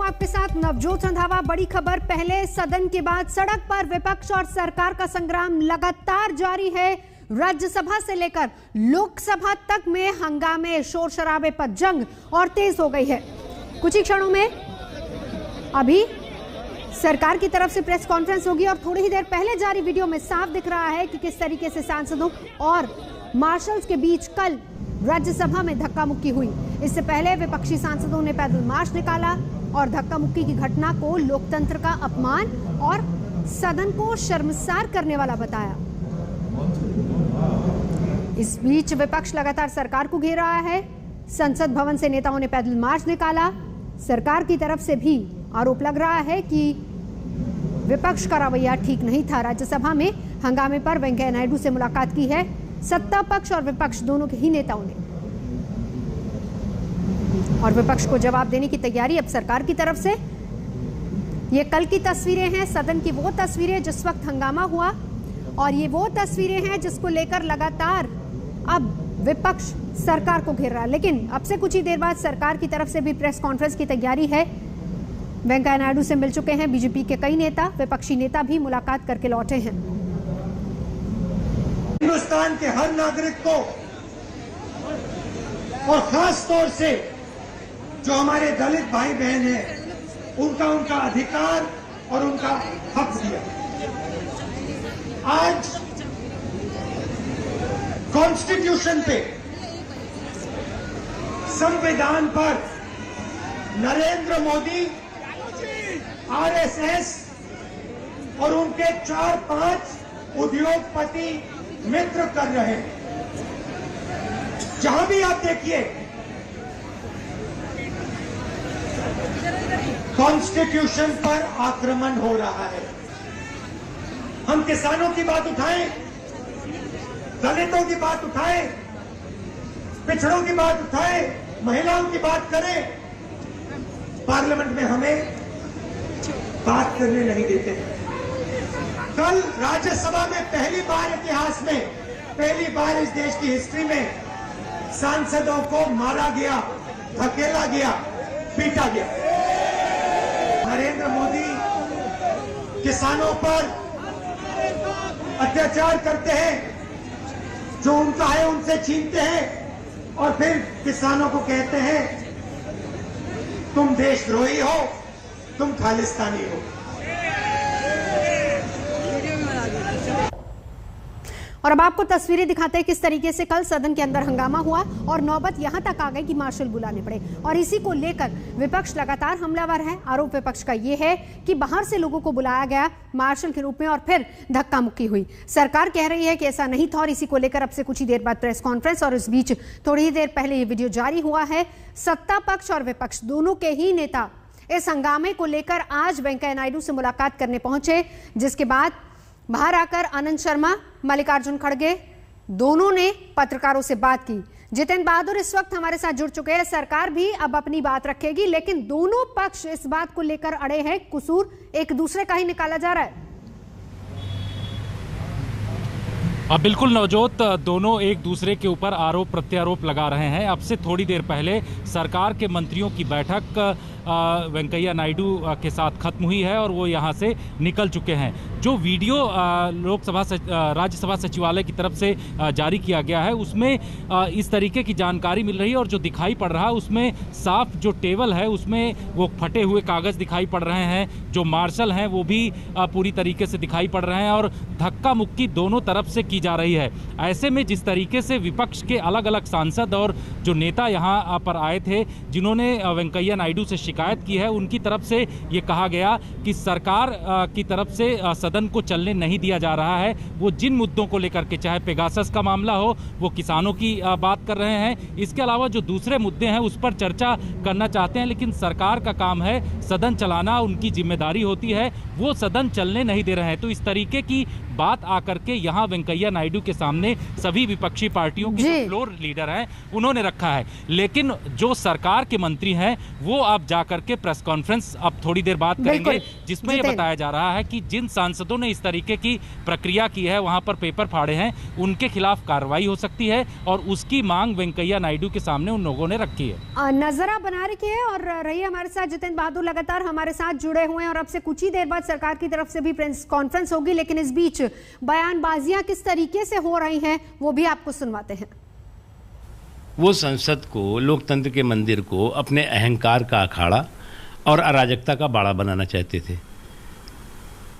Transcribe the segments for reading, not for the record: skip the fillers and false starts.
हूं आपके साथ नवजोत रंधावा। बड़ी खबर, पहले सदन के बाद सड़क पर विपक्ष और सरकार का संग्राम लगातार जारी है। राज्यसभा से लेकर लोकसभा तक में हंगामे, शोर शराबे पर जंग और तेज हो गई है। कुछ ही क्षणों में अभी सरकार की तरफ से प्रेस कॉन्फ्रेंस होगी और थोड़ी ही देर पहले जारी वीडियो में साफ दिख रहा है कि किस तरीके से सांसदों और मार्शल्स के बीच कल राज्यसभा में धक्का मुक्की हुई। इससे पहले विपक्षी सांसदों ने पैदल मार्च निकाला और धक्का मुक्की की घटना को लोकतंत्र का अपमान और सदन को शर्मसार करने वाला बताया। इस बीच विपक्ष लगातार सरकार को घेर रहा है। संसद भवन से नेताओं ने पैदल मार्च निकाला। सरकार की तरफ से भी आरोप लग रहा है कि विपक्ष का रवैया ठीक नहीं था। राज्यसभा में हंगामे पर वेंकैया नायडू से मुलाकात की है सत्ता पक्ष और विपक्ष दोनों के ही नेताओं ने, और विपक्ष को जवाब देने की तैयारी अब सरकार की तरफ से। ये कल की तस्वीरें हैं, सदन की वो तस्वीरें जिस वक्त हंगामा हुआ, और ये वो तस्वीरें हैं जिसको लेकर लगातार अब विपक्ष सरकार को घेर रहा है। लेकिन अब से कुछ ही देर बाद सरकार की तरफ से भी प्रेस कॉन्फ्रेंस की तैयारी है। वेंकैया नायडू से मिल चुके हैं बीजेपी के कई नेता, विपक्षी नेता भी मुलाकात करके लौटे हैं। हिंदुस्तान के हर नागरिक को और खास तौर से जो हमारे दलित भाई बहन हैं, उनका अधिकार और उनका हक दिया। आज कॉन्स्टिट्यूशन पे, संविधान पर नरेंद्र मोदी, आरएसएस और उनके 4-5 उद्योगपति मित्र कर रहे हैं। जहां भी आप देखिए, कॉन्स्टिट्यूशन पर आक्रमण हो रहा है। हम किसानों की बात उठाएं, दलितों की बात उठाएं, पिछड़ों की बात उठाएं, महिलाओं की बात करें, पार्लियामेंट में हमें बात करने नहीं देते। कल राज्यसभा में पहली बार इतिहास में, पहली बार इस देश की हिस्ट्री में सांसदों को मारा गया, धकेला गया, पीटा गया। नरेंद्र मोदी किसानों पर अत्याचार करते हैं, जो उनका है उनसे छीनते हैं और फिर किसानों को कहते हैं तुम देशद्रोही हो, तुम खालिस्तानी हो। और अब आपको तस्वीरें दिखाते हैं किस तरीके से कल सदन के अंदर हंगामा हुआ और नौबत यहां तक आ गई कि मार्शल बुलाने पड़े, और इसी को लेकर विपक्ष लगातार हमलावर है। आरोप विपक्ष का यह है कि बाहर से लोगों को बुलाया गया मार्शल के रूप में और फिर धक्का मुक्की हुई। सरकार कह रही है कि ऐसा नहीं था और इसी को लेकर अब से कुछ ही देर बाद प्रेस कॉन्फ्रेंस, और इस बीच थोड़ी ही देर पहले ये वीडियो जारी हुआ है। सत्ता पक्ष और विपक्ष दोनों के ही नेता इस हंगामे को लेकर आज वेंकैया नायडू से मुलाकात करने पहुंचे, जिसके बाद बाहर आकर आनंद शर्मा, मल्लिकार्जुन खड़गे दोनों ने पत्रकारों से बात की। जितेंद्र बहादुर इस वक्त हमारे साथ जुड़ चुके हैं। सरकार भी अब अपनी बात रखेगी, लेकिन दोनों पक्ष इस बात को लेकर अड़े हैं, कसूर एक दूसरे का ही निकाला जा रहा है। बिल्कुल नवजोत, दोनों एक दूसरे के ऊपर आरोप प्रत्यारोप लगा रहे हैं। अब से थोड़ी देर पहले सरकार के मंत्रियों की बैठक वेंकैया नायडू के साथ खत्म हुई है और वो यहाँ से निकल चुके हैं। जो वीडियो राज्यसभा सचिवालय की तरफ से जारी किया गया है उसमें इस तरीके की जानकारी मिल रही है, और जो दिखाई पड़ रहा है उसमें साफ जो टेबल है उसमें वो फटे हुए कागज़ दिखाई पड़ रहे हैं। जो मार्शल हैं वो भी पूरी तरीके से दिखाई पड़ रहे हैं और धक्का मुक्की दोनों तरफ से की जा रही है। ऐसे में जिस तरीके से विपक्ष के अलग अलग सांसद और जो नेता यहाँ पर आए थे, जिन्होंने वेंकैया नायडू से शिकायत की है, उनकी तरफ से ये कहा गया कि सरकार की तरफ से सदन को चलने नहीं दिया जा रहा है। वो जिन मुद्दों को लेकर के, चाहे पेगासस का मामला हो, वो किसानों की बात कर रहे हैं, इसके अलावा जो दूसरे मुद्दे हैं उस पर चर्चा करना चाहते हैं, लेकिन सरकार का काम है सदन चलाना, उनकी जिम्मेदारी होती है, वो सदन चलने नहीं दे रहे हैं। तो इस तरीके की बात आकर के यहाँ वेंकैया नायडू के सामने सभी विपक्षी पार्टियों के जो फ्लोर लीडर हैं उन्होंने रखा है। लेकिन जो सरकार के मंत्री हैं वो अब जाकर के प्रेस कॉन्फ्रेंस अब थोड़ी देर बाद करेंगे, जिसमें ये बताया जा रहा है कि जिन सांसदों ने इस तरीके की प्रक्रिया की है, वहां पर पेपर फाड़े हैं, उनके खिलाफ कार्रवाई हो सकती है और उसकी मांग वेंकैया नायडू के सामने उन लोगों ने रखी है। नजरा बना रखी है और रहिए हमारे साथ जितेंद्र बहादुर लगातार हमारे साथ जुड़े हुए हैं और अब से कुछ ही देर बाद सरकार की तरफ से भी प्रेस कॉन्फ्रेंस होगी, लेकिन इस बीच बयानबाजियां किस तरीके से हो रही हैं वो भी आपको सुनवाते हैं। वो संसद को, लोकतंत्र के मंदिर को अपने अहंकार का अखाड़ा और अराजकता का बाड़ा बनाना चाहते थे।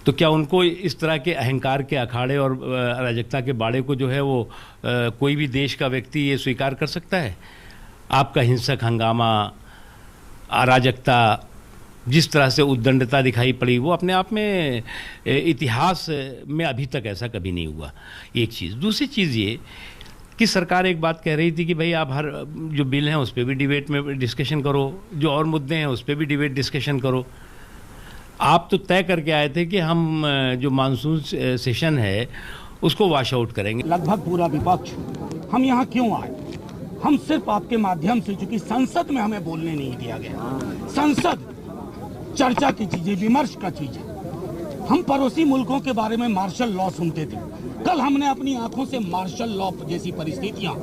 तो क्या उनको इस तरह के अहंकार के अखाड़े और अराजकता के बाड़े को जो है वो कोई भी देश का व्यक्ति ये स्वीकार कर सकता है? आपका हिंसक हंगामा, अराजकता, जिस तरह से उद्दंडता दिखाई पड़ी, वो अपने आप में इतिहास में अभी तक ऐसा कभी नहीं हुआ। एक चीज़। दूसरी चीज़ ये कि सरकार एक बात कह रही थी कि भाई आप हर जो बिल हैं उस पर भी डिबेट में डिस्कशन करो, जो और मुद्दे हैं उस पर भी डिबेट डिस्कशन करो। आप तो तय करके आए थे कि हम जो मानसून सेशन है उसको वॉश आउट करेंगे। लगभग पूरा विपक्ष हम यहाँ क्यों आए? हम सिर्फ आपके माध्यम से, चूंकि संसद में हमें बोलने नहीं दिया गया। संसद चर्चा की चीज है, विमर्श का चीज है। हम पड़ोसी मुल्कों के बारे में मार्शल लॉ सुनते थे। कल हमने अपनी आंखों से मार्शल लॉ जैसी परिस्थितियां,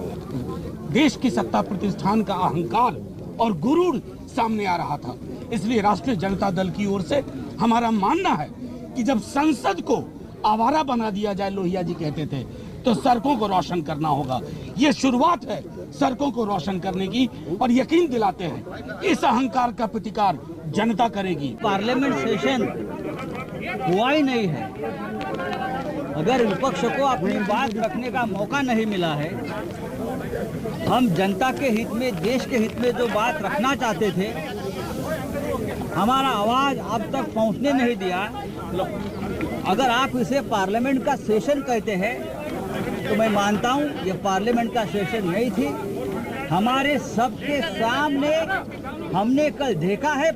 देश की सत्ता प्रतिष्ठान का अहंकार और गुरूर सामने आ रहा था। इसलिए राष्ट्रीय जनता दल की ओर से हमारा मानना है कि जब संसद को आवारा बना दिया जाए, लोहिया जी कहते थे, तो सड़कों को रोशन करना होगा। ये शुरुआत है सड़कों को रोशन करने की और यकीन दिलाते हैं इस अहंकार का प्रतिकार जनता करेगी। पार्लियामेंट सेशन हुआ ही नहीं है। अगर विपक्ष को अपनी बात रखने का मौका नहीं मिला है, हम जनता के हित में, देश के हित में जो बात रखना चाहते थे, हमारा आवाज अब तक पहुंचने नहीं दिया। अगर आप इसे पार्लियामेंट का सेशन कहते हैं तो मैं मानता हूं ये पार्लियामेंट का सेशन नहीं थी। हमारे सबके सामने हमने कल देखा है,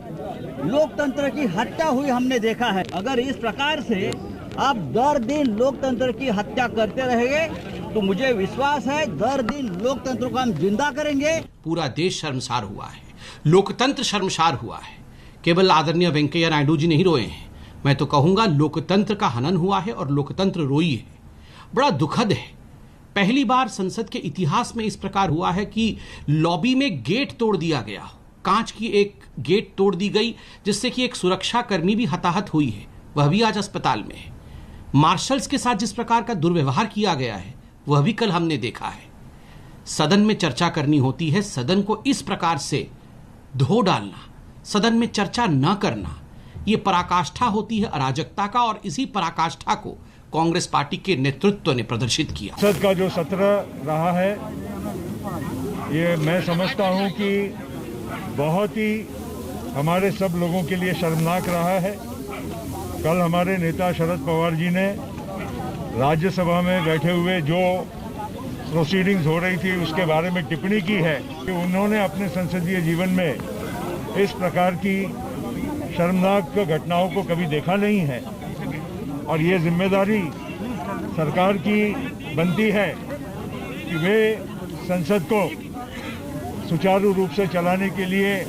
लोकतंत्र की हत्या हुई हमने देखा है। अगर इस प्रकार से आप दर दिन लोकतंत्र की हत्या करते रहेंगे तो मुझे विश्वास है दर दिन लोकतंत्र को हम जिंदा करेंगे। पूरा देश शर्मसार हुआ है, लोकतंत्र शर्मसार हुआ है। केवल आदरणीय वेंकैया नायडू जी नहीं रोए हैं, मैं तो कहूंगा लोकतंत्र का हनन हुआ है और लोकतंत्र रोई है। बड़ा दुखद है। पहली बार संसद के इतिहास में इस प्रकार हुआ है कि लॉबी में गेट तोड़ दिया गया, कांच की एक गेट तोड़ दी गई, जिससे कि एक सुरक्षा कर्मी भी हताहत हुई है, वह भी आज अस्पताल में है। मार्शल्स के साथ जिस प्रकार का दुर्व्यवहार किया गया है वह भी कल हमने देखा है। सदन में चर्चा करनी होती है, सदन को इस प्रकार से धो डालना, सदन में चर्चा न करना, ये पराकाष्ठा होती है अराजकता का। और इसी पराकाष्ठा को कांग्रेस पार्टी के नेतृत्व ने प्रदर्शित किया। संसद का जो सत्र रहा है, ये मैं समझता हूं कि बहुत ही हमारे सब लोगों के लिए शर्मनाक रहा है। कल हमारे नेता शरद पवार जी ने राज्यसभा में बैठे हुए जो प्रोसीडिंग्स हो रही थी उसके बारे में टिप्पणी की है कि उन्होंने अपने संसदीय जीवन में इस प्रकार की शर्मनाक घटनाओं को कभी देखा नहीं है। और ये जिम्मेदारी सरकार की बनती है कि वे संसद को सुचारू रूप से चलाने के लिए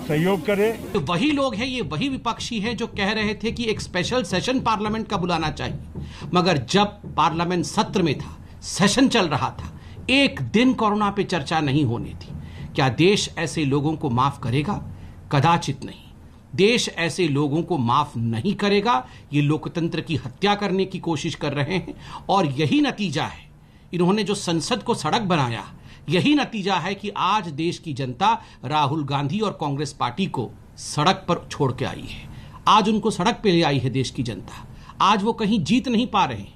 सहयोग करे। तो वही लोग हैं, ये वही विपक्षी हैं जो कह रहे थे कि एक स्पेशल सेशन पार्लियामेंट का बुलाना चाहिए, मगर जब पार्लियामेंट सत्र में था, सेशन चल रहा था, एक दिन कोरोना पे चर्चा नहीं होनी थी। क्या देश ऐसे लोगों को माफ करेगा? कदाचित नहीं। देश ऐसे लोगों को माफ नहीं करेगा। ये लोकतंत्र की हत्या करने की कोशिश कर रहे हैं और यही नतीजा है। इन्होंने जो संसद को सड़क बनाया, यही नतीजा है कि आज देश की जनता राहुल गांधी और कांग्रेस पार्टी को सड़क पर छोड़ के आई है। आज उनको सड़क पे ले आई है देश की जनता। आज वो कहीं जीत नहीं पा रहे हैं।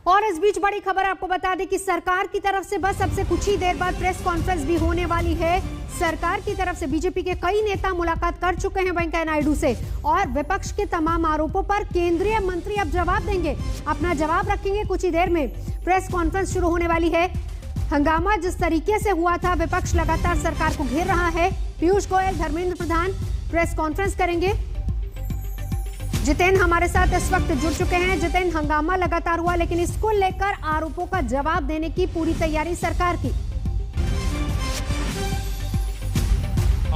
और इस बीच बड़ी खबर आपको बता दें कि सरकार की तरफ से बस अब से कुछ ही देर बाद प्रेस कॉन्फ्रेंस भी होने वाली है। सरकार की तरफ से बीजेपी के कई नेता मुलाकात कर चुके हैं वेंकैया नायडू से और विपक्ष के तमाम आरोपों पर केंद्रीय मंत्री अब जवाब देंगे, अपना जवाब रखेंगे। कुछ ही देर में प्रेस कॉन्फ्रेंस शुरू होने वाली है। हंगामा जिस तरीके से हुआ था, विपक्ष लगातार सरकार को घेर रहा है। पीयूष गोयल, धर्मेंद्र प्रधान प्रेस कॉन्फ्रेंस करेंगे। जितेंद्र हमारे साथ इस वक्त जुड़ चुके हैं। जितेंद्र, हंगामा लगातार हुआ, लेकिन इसको लेकर आरोपों का जवाब देने की पूरी तैयारी सरकार की।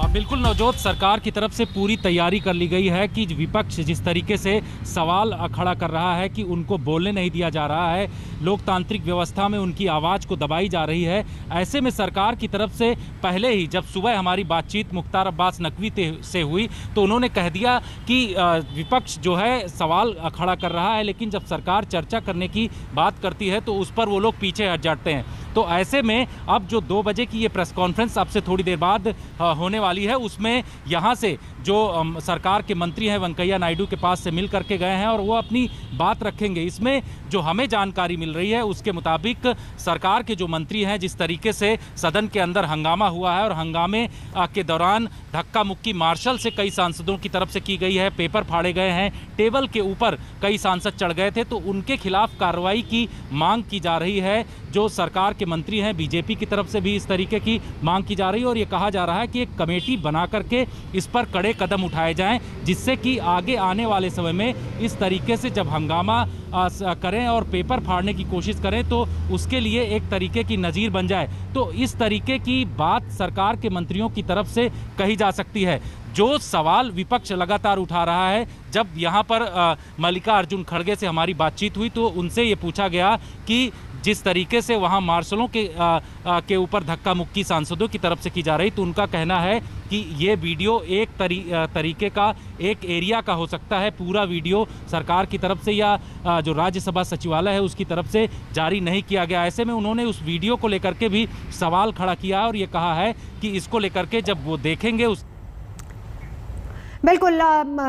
बिल्कुल नवजोत, सरकार की तरफ से पूरी तैयारी कर ली गई है कि विपक्ष जिस तरीके से सवाल खड़ा कर रहा है कि उनको बोलने नहीं दिया जा रहा है, लोकतांत्रिक व्यवस्था में उनकी आवाज़ को दबाई जा रही है। ऐसे में सरकार की तरफ से पहले ही जब सुबह हमारी बातचीत मुख्तार अब्बास नकवी से हुई तो उन्होंने कह दिया कि विपक्ष जो है सवाल खड़ा कर रहा है, लेकिन जब सरकार चर्चा करने की बात करती है तो उस पर वो लोग पीछे हट जाते हैं। तो ऐसे में अब जो 2 बजे की ये प्रेस कॉन्फ्रेंस अब से थोड़ी देर बाद होने वाली है, उसमें यहाँ से जो सरकार के मंत्री हैं वेंकैया नायडू के पास से मिल करके गए हैं और वो अपनी बात रखेंगे। इसमें जो हमें जानकारी मिल रही है उसके मुताबिक सरकार के जो मंत्री हैं, जिस तरीके से सदन के अंदर हंगामा हुआ है और हंगामे के दौरान धक्का मुक्की मार्शल से कई सांसदों की तरफ से की गई है, पेपर फाड़े गए हैं, टेबल के ऊपर कई सांसद चढ़ गए थे, तो उनके खिलाफ कार्रवाई की मांग की जा रही है। जो सरकार के मंत्री हैं, बीजेपी की तरफ से भी इस तरीके की मांग की जा रही है और ये कहा जा रहा है कि एक कमेटी बना करके इस पर कड़े कदम उठाए जाएं, जिससे कि आगे आने वाले समय में इस तरीके से जब हंगामा करें और पेपर फाड़ने की कोशिश करें तो उसके लिए एक तरीके की नज़ीर बन जाए। तो इस तरीके की बात सरकार के मंत्रियों की तरफ से कही जा सकती है। जो सवाल विपक्ष लगातार उठा रहा है, जब यहाँ पर मल्लिकार्जुन खड़गे से हमारी बातचीत हुई तो उनसे ये पूछा गया कि जिस तरीके से वहाँ मार्शलों के ऊपर धक्का मुक्की सांसदों की तरफ से की जा रही, तो उनका कहना है कि ये वीडियो एक तरीके का एक एरिया का हो सकता है, पूरा वीडियो सरकार की तरफ से या जो राज्यसभा सचिवालय है उसकी तरफ से जारी नहीं किया गया। ऐसे में उन्होंने उस वीडियो को लेकर के भी सवाल खड़ा किया और ये कहा है कि इसको लेकर के जब वो देखेंगे उस बिल्कुल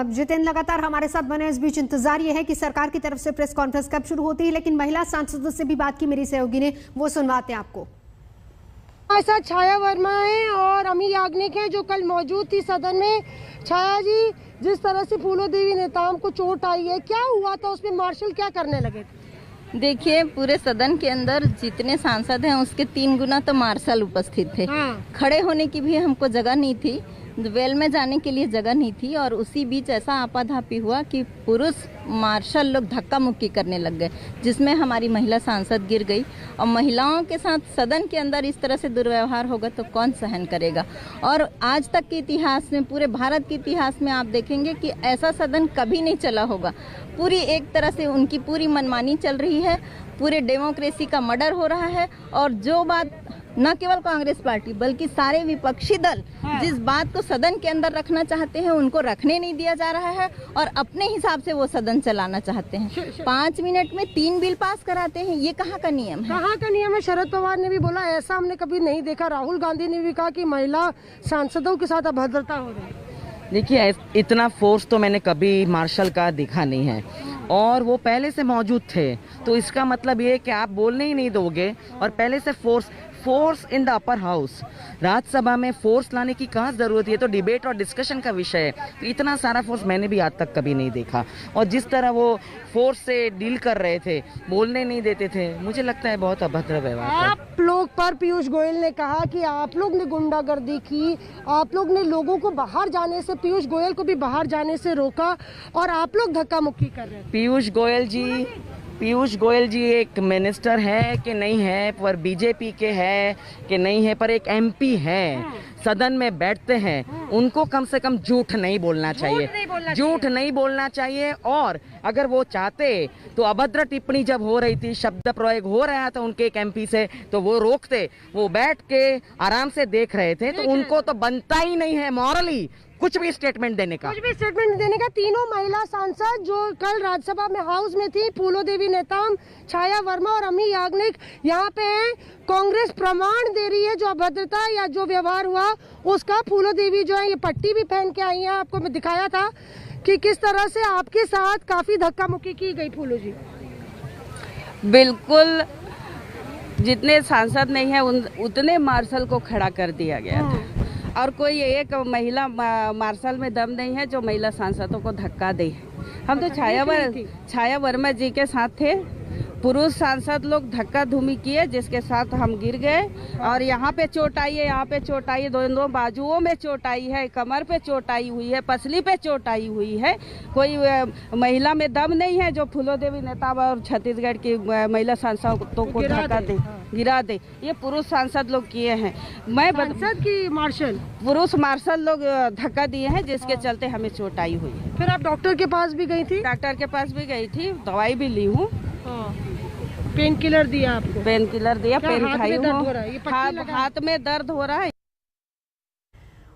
जितेंद्र लगातार हमारे साथ बने। इस बीच इंतजार ये है कि सरकार की तरफ से प्रेस कॉन्फ्रेंस कब शुरू होती है, लेकिन महिला सांसदों से भी बात की मेरी सहयोगी ने, वो सुनवाते हैं आपको। हमारे साथ छाया वर्मा है और अमी याग्निक है जो कल मौजूद थी सदन में। छाया जी, जिस तरह से फूलो देवी नेताओं को चोट आई है, क्या हुआ था उसमें? मार्शल क्या करने लगे थे? देखिए, पूरे सदन के अंदर जितने सांसद हैं उसके 3 गुना तो मार्शल उपस्थित थे। खड़े होने की भी हमको जगह नहीं थी, वेल में जाने के लिए जगह नहीं थी और उसी बीच ऐसा आपाधापी हुआ कि पुरुष मार्शल लोग धक्का मुक्की करने लग गए, जिसमें हमारी महिला सांसद गिर गई। और महिलाओं के साथ सदन के अंदर इस तरह से दुर्व्यवहार होगा तो कौन सहन करेगा। और आज तक के इतिहास में, पूरे भारत के इतिहास में आप देखेंगे कि ऐसा सदन कभी नहीं चला होगा। पूरी एक तरह से उनकी पूरी मनमानी चल रही है, पूरे डेमोक्रेसी का मर्डर हो रहा है। और जो बात न केवल कांग्रेस पार्टी बल्कि सारे विपक्षी दल जिस बात को सदन के अंदर रखना चाहते हैं उनको रखने नहीं दिया जा रहा है और अपने हिसाब से वो सदन चलाना चाहते हैं। 5 मिनट में 3 बिल पास कराते हैं, ये कहाँ का नियम है? कहाँ का नियम है? शरद पवार ने भी बोला ऐसा हमने कभी नहीं देखा। राहुल गांधी ने भी कहा कि महिला सांसदों के साथ अभद्रता हो रही है। देखिए, इतना फोर्स तो मैंने कभी मार्शल का देखा नहीं है और वो पहले से मौजूद थे, तो इसका मतलब ये है कि आप बोलने ही नहीं दोगे और पहले से force in the upper house, Rajya Sabha में फोर्स लाने की कहाँ जरूरत है? तो डिबेट और डिस्कशन का विषय है। तो इतना सारा फोर्स मैंने भी आज तक कभी नहीं देखा और जिस तरह वो फोर्स से डील कर रहे थे, बोलने नहीं देते थे, मुझे लगता है बहुत अभद्र व्यवहार था। आप लोग पर पीयूष गोयल ने कहा कि आप लोग ने गुंडागर्दी की, आप लोग ने लोगों को बाहर जाने से, पीयूष गोयल को भी बाहर जाने से रोका और आप लोग धक्का मुक्की कर रहे हैं। पीयूष गोयल जी एक मिनिस्टर है कि नहीं है, पर बीजेपी के है कि नहीं है, पर एक एमपी है, सदन में बैठते हैं, उनको कम से कम झूठ नहीं बोलना चाहिए। और अगर वो चाहते तो अभद्र टिप्पणी जब हो रही थी, शब्द प्रयोग हो रहा था उनके एक एमपी से, तो वो रोकते, वो बैठ के आराम से देख रहे थे। तो उनको तो बनता ही नहीं है मॉरली कुछ भी स्टेटमेंट देने का। तीनों महिला सांसद जो कल राज्यसभा में हाउस में थी, फूलो देवी नेताम, छाया वर्मा और अमी याग्निक यहाँ पे हैं। कांग्रेस प्रमाण दे रही है जो अभद्रता या जो व्यवहार हुआ उसका। फूलो देवी जो है ये पट्टी भी पहन के आई है, आपको मैं दिखाया था कि किस तरह से आपके साथ काफी धक्का मुक्की की गई। फूलो जी, बिल्कुल जितने सांसद नहीं है उतने मार्शल को खड़ा कर दिया गया था और कोई एक महिला मार्शल में दम नहीं है जो महिला सांसदों को धक्का दे। हम तो छाया वर्मा जी के साथ थे पुरुष सांसद लोग धक्का धुमी किए, जिसके साथ हम गिर गए और यहाँ पे चोट आई है, यहाँ पे चोट आई है, दोनों बाजुओं में चोट आई है, कमर पे चोट आई हुई है, पसली पे चोट आई हुई है। कोई महिला में दम नहीं है जो फूलो देवी नेता और छत्तीसगढ़ की महिला सांसदों को धक्का दे, गिरा दे। ये पुरुष सांसद लोग किए हैं। मैं सांसद की मार्शल पुरुष मार्शल लोग धक्का दिए हैं, जिसके चलते हमें चोट आई हुई है। फिर आप डॉक्टर के पास भी गई थी? डॉक्टर के पास भी गई थी, दवाई भी ली हूँ। पेन किलर दिया आपको? पेन किलर दिया, पेन खाई हूँ। हाथ में दर्द हो रहा है।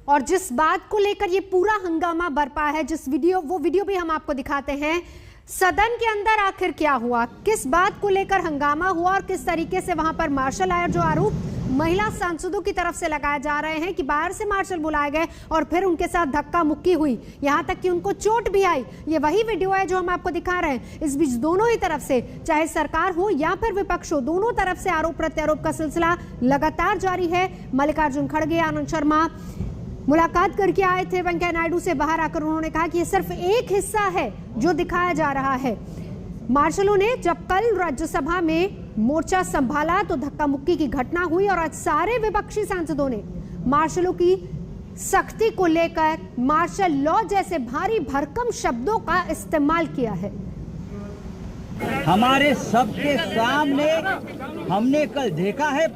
और जिस बात को लेकर ये पूरा हंगामा बरपा है, जिस वो वीडियो भी हम आपको दिखाते हैं। सदन के अंदर आखिर क्या हुआ, किस बात को लेकर हंगामा हुआ और किस तरीके से वहां पर मार्शल आया, जो आरोप महिला सांसदों की तरफ से लगाए जा रहे हैं कि बाहर से मार्शल बुलाए गए और फिर उनके साथ धक्का मुक्की हुई, यहां तक कि उनको चोट भी आई। ये वही वीडियो है जो हम आपको दिखा रहे हैं। इस बीच दोनों ही तरफ से, चाहे सरकार हो या फिर विपक्ष हो, दोनों तरफ से आरोप प्रत्यारोप का सिलसिला लगातार जारी है। मल्लिकार्जुन खड़गे, आनंद शर्मा मुलाकात करके आए थे वेंकैया नायडू से। बाहर आकर उन्होंने कहा कि यह सिर्फ एक हिस्सा है जो दिखाया जा रहा है। मार्शलों ने जब कल राज्यसभा में मोर्चा संभाला तो धक्का मुक्की की घटना हुई और आज सारे विपक्षी सांसदों ने मार्शलों की सख्ती को लेकर मार्शल लॉ जैसे भारी भरकम शब्दों का इस्तेमाल किया है। हमारे सबके सामने हमने कल देखा है,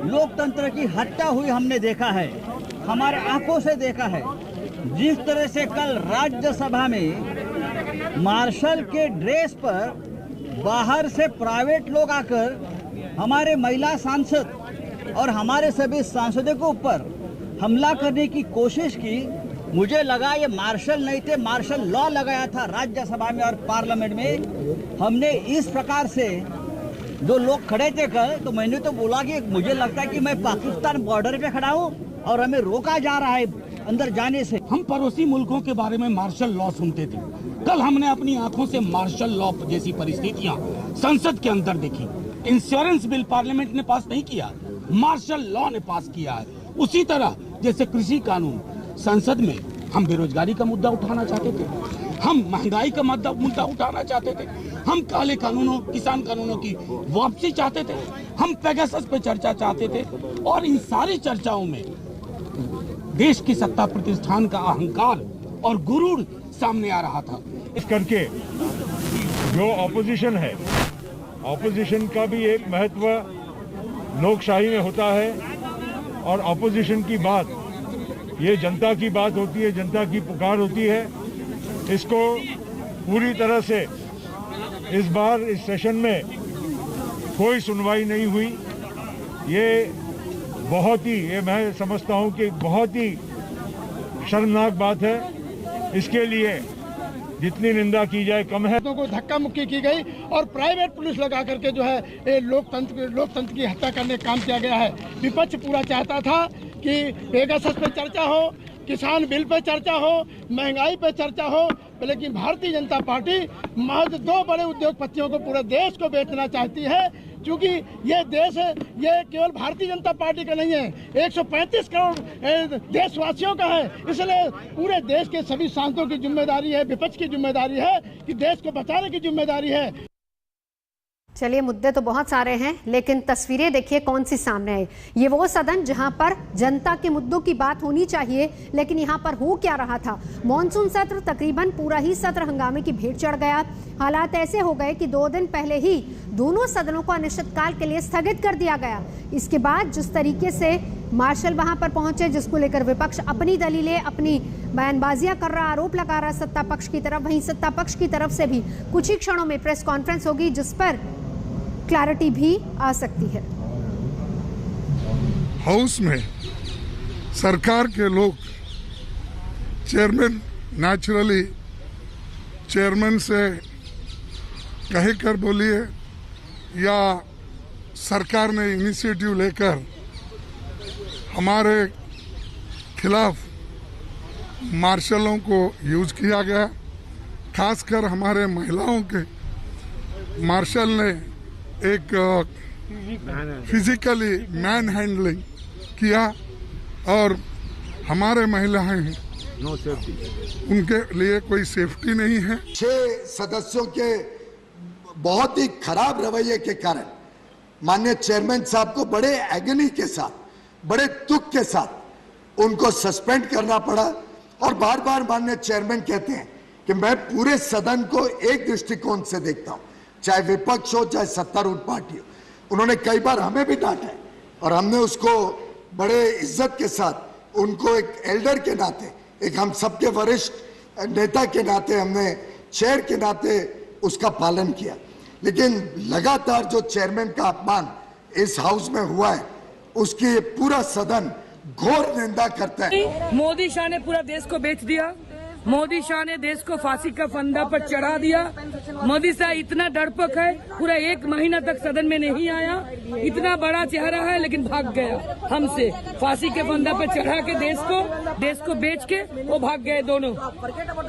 लोकतंत्र की हत्या हुई हमने देखा है, हमारे आंखों से देखा है। जिस तरह से कल राज्यसभा में मार्शल के ड्रेस पर बाहर से प्राइवेट लोग आकर हमारे महिला सांसद और हमारे सभी सांसदों के ऊपर हमला करने की कोशिश की, मुझे लगा ये मार्शल नहीं थे, मार्शल लॉ लगाया था राज्यसभा में और पार्लियामेंट में। हमने इस प्रकार से जो लोग खड़े थे कल, तो मैंने तो बोला कि मुझे लगता है कि मैं पाकिस्तान बॉर्डर पे खड़ा हूँ और हमें रोका जा रहा है अंदर जाने से। हम पड़ोसी मुल्कों के बारे में मार्शल लॉ सुनते थे, कल हमने अपनी आंखों से मार्शल लॉ जैसी परिस्थितियां संसद के अंदर देखी। इंश्योरेंस बिल पार्लियामेंट ने पास नहीं किया, मार्शल लॉ ने पास किया है। उसी तरह जैसे कृषि कानून, संसद में हम बेरोजगारी का मुद्दा उठाना चाहते थे, हम महंगाई का मुद्दा उठाना चाहते थे, हम काले कानूनों, किसान कानूनों की वापसी चाहते थे, हम पेगासस पे चर्चा चाहते थे। और इन सारी चर्चाओं में देश की सत्ता प्रतिष्ठान का अहंकार और गुरूर सामने आ रहा था। इस करके जो ऑपोजिशन है, ऑपोजिशन का भी एक महत्व लोकशाही में होता है और ऑपोजिशन की बात ये जनता की बात होती है, जनता की पुकार होती है। इसको पूरी तरह से इस बार इस सेशन में कोई सुनवाई नहीं हुई। ये मैं समझता हूं कि बहुत ही शर्मनाक बात है। इसके लिए जितनी निंदा की जाए कम है। को धक्का मुक्की की गई और प्राइवेट पुलिस लगा करके जो है ये लोकतंत्र की हत्या करने का काम किया गया है। विपक्ष पूरा चाहता था कि पेगासस पे चर्चा हो, किसान बिल पे चर्चा हो, महंगाई पे चर्चा हो, लेकिन भारतीय जनता पार्टी महज दो बड़े उद्योगपतियों को पूरे देश को बेचना चाहती है। क्योंकि ये देश ये केवल भारतीय जनता पार्टी का नहीं है, 135 करोड़ देशवासियों का है। इसलिए पूरे देश के सभी सांसदों की जिम्मेदारी है, विपक्ष की जिम्मेदारी है कि देश को बचाने की जिम्मेदारी है। चलिए, मुद्दे तो बहुत सारे हैं, लेकिन तस्वीरें देखिए कौन सी सामने आई। ये वो सदन जहां पर जनता के मुद्दों की बात होनी चाहिए, लेकिन यहां पर हो क्या रहा था। मॉनसून सत्र तकरीबन पूरा ही सत्र हंगामे की भेंट चढ़ गया। हालात ऐसे हो गए कि 2 दिन पहले ही दोनों सदनों को अनिश्चितकाल के लिए स्थगित कर दिया गया। इसके बाद जिस तरीके से मार्शल वहां पर पहुंचे, जिसको लेकर विपक्ष अपनी दलीलें, अपनी बयानबाजियां कर रहा, आरोप लगा रहा सत्ता पक्ष की तरफ, वहीं सत्ता पक्ष की तरफ से भी कुछ ही क्षणों में प्रेस कॉन्फ्रेंस होगी जिस पर क्लैरिटी भी आ सकती है। हाउस में सरकार के लोग चेयरमैन नेचुरली चेयरमैन से कह कर बोलिए या सरकार ने इनिशिएटिव लेकर हमारे खिलाफ मार्शलों को यूज किया गया। खासकर हमारे महिलाओं के मार्शल ने एक फिजिकली मैन हैंडलिंग किया और हमारे महिलाएं उनके लिए कोई सेफ्टी नहीं है। 6 सदस्यों के बहुत ही खराब रवैये के कारण माननीय चेयरमैन साहब को बड़े एगनी के साथ, बड़े दुख के साथ उनको सस्पेंड करना पड़ा। और बार बार माननीय चेयरमैन कहते हैं कि मैं पूरे सदन को एक दृष्टिकोण से देखता हूं, चाहे विपक्ष हो चाहे सत्तारूढ़ पार्टी हो। उन्होंने कई बार हमें भी डांटा है और हमने उसको बड़े इज्जत के साथ उनको एक एल्डर के नाते, एक हम सबके वरिष्ठ नेता के नाते, हमने चेयर के नाते उसका पालन किया। लेकिन लगातार जो चेयरमैन का अपमान इस हाउस में हुआ है उसकी पूरा सदन घोर निंदा करता है। मोदी शाह ने पूरा देश को बेच दिया, मोदी शाह ने देश को फांसी का फंदा पर चढ़ा दिया। मोदी शाह इतना डरपोक है, पूरा 1 महीना तक सदन में नहीं आया। इतना बड़ा चेहरा है लेकिन भाग गया हमसे, फांसी के फंदा पर चढ़ा के देश को बेच के वो भाग गए दोनों।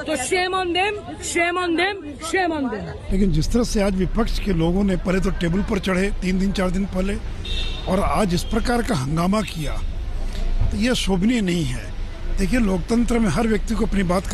तो shame on them, shame on them, shame on them. लेकिन जिस तरह से आज विपक्ष के लोगों ने पहले तो टेबल पर चढ़े 3 दिन 4 दिन पहले, और आज इस प्रकार का हंगामा किया, तो यह शोभनीय नहीं है। देखिए, लोकतंत्र में हर व्यक्ति को अपनी बात